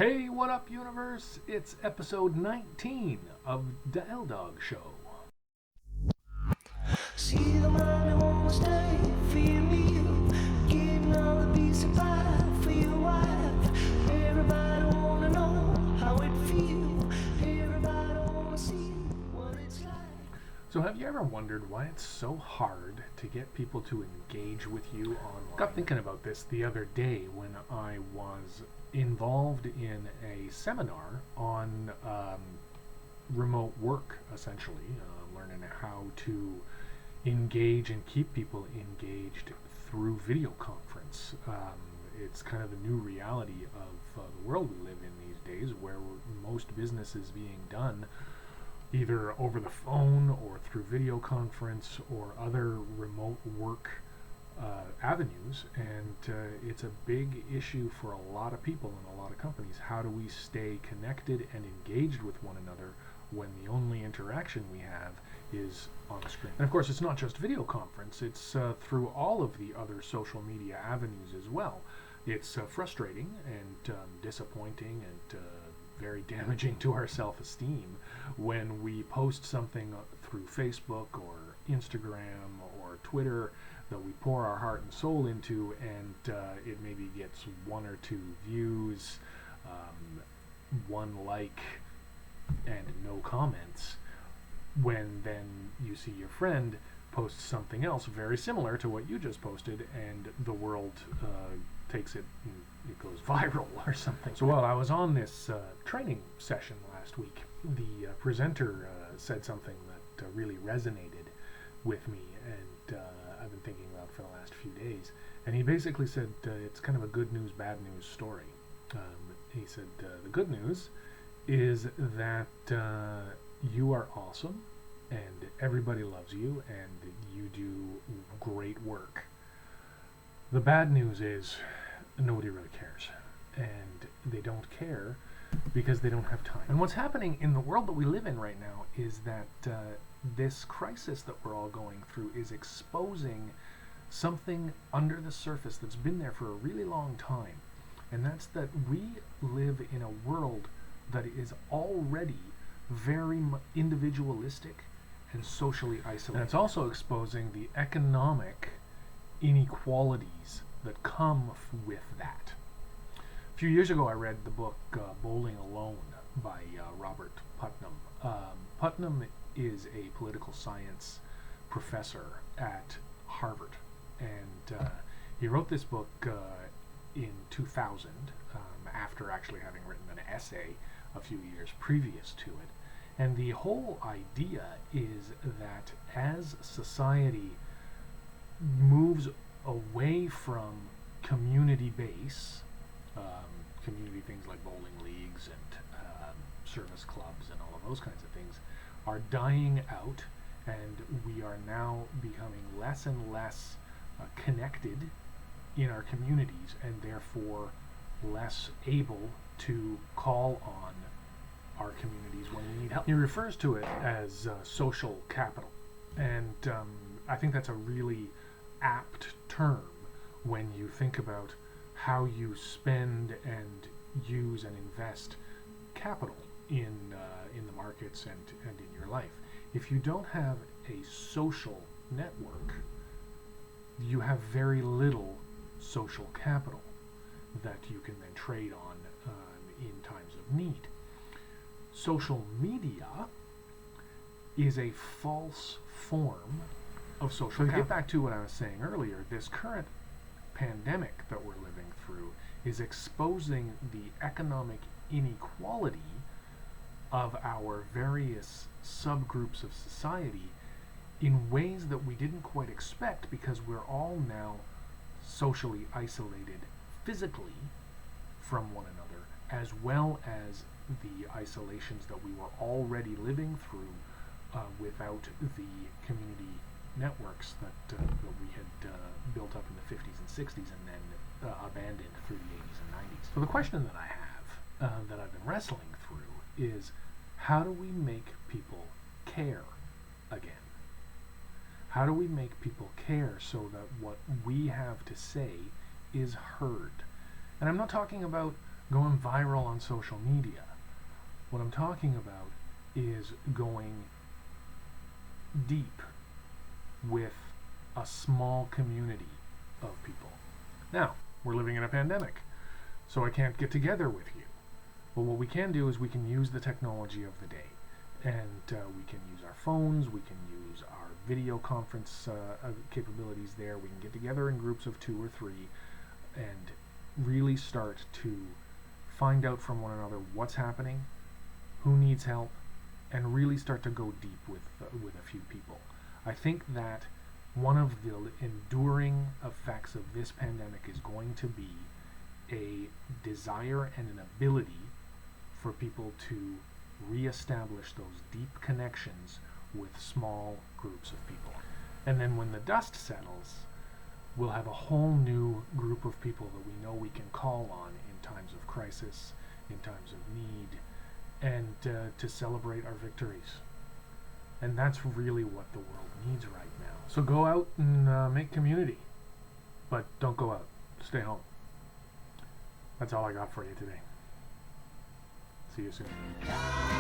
Hey, what up, universe? It's episode 19 of the L Dog Show. See the money won't stay for your meal, getting all the piece of pie for your wife. Everybody wanna know how it feels. Everybody wanna see what it's like. So have you ever wondered why it's so hard to get people to engage with you online? Got thinking about this the other day when I was involved in a seminar on remote work, essentially, learning how to engage and keep people engaged through video conference. It's kind of a new reality of the world we live in these days, where most business is being done either over the phone or through video conference or other remote work avenues, and it's a big issue for a lot of people and a lot of companies. How do we stay connected and engaged with one another when the only interaction we have is on a screen? And of course, it's not just video conference, it's through all of the other social media avenues as well. It's frustrating and disappointing and very damaging to our self-esteem when we post something through Facebook or Instagram or Twitter that we pour our heart and soul into, and it maybe gets 1 or 2 views, 1 like, and no comments, when then you see your friend post something else very similar to what you just posted, and the world takes it and it goes viral or something. So while I was on this training session last week, the presenter said something that really resonated with me, and I've been thinking about for the last few days. And he basically said it's kind of a good news, bad news story. He said the good news is that you are awesome and everybody loves you and you do great work. The bad news is nobody really cares, and they don't care because they don't have time. And what's happening in the world that we live in right now is that this crisis that we're all going through is exposing something under the surface that's been there for a really long time, and that's that we live in a world that is already very individualistic and socially isolated. And it's also exposing the economic inequalities that come with that. A few years ago I read the book Bowling Alone by Robert Putnam. Putnam is a political science professor at Harvard, and he wrote this book in 2000 after actually having written an essay a few years previous to it. And the whole idea is that as society moves away from community base, community things like bowling leagues and service clubs and all of those kinds of things are dying out, and we are now becoming less and less connected in our communities, and therefore less able to call on our communities when we need help. He refers to it as social capital, and I think that's a really apt term when you think about how you spend and use and invest capital in the markets and in your life. If you don't have a social network, you have very little social capital that you can then trade on in times of need. Social media is a false form of social capital. To get back to what I was saying earlier, this current pandemic that we're living through is exposing the economic inequality of our various subgroups of society in ways that we didn't quite expect, because we're all now socially isolated physically from one another, as well as the isolations that we were already living through without the community networks that we had built up in the 50s and 60s and then abandoned through the 80s and 90s. So the question that I have, that I've been wrestling through, is how do we make people care again? How do we make people care so that what we have to say is heard? And I'm not talking about going viral on social media. What I'm talking about is going deep with a small community of people. Now, we're living in a pandemic, so I can't get together with you. But what we can do is we can use the technology of the day. And we can use our phones, we can use our video conference capabilities there. We can get together in groups of 2 or 3 and really start to find out from one another what's happening, who needs help, and really start to go deep with a few people. I think that one of the enduring effects of this pandemic is going to be a desire and an ability for people to reestablish those deep connections with small groups of people. And then when the dust settles, we'll have a whole new group of people that we know we can call on in times of crisis, in times of need, and to celebrate our victories. And that's really what the world needs right now. So go out and make community. But don't go out. Stay home. That's all I got for you today. See you soon.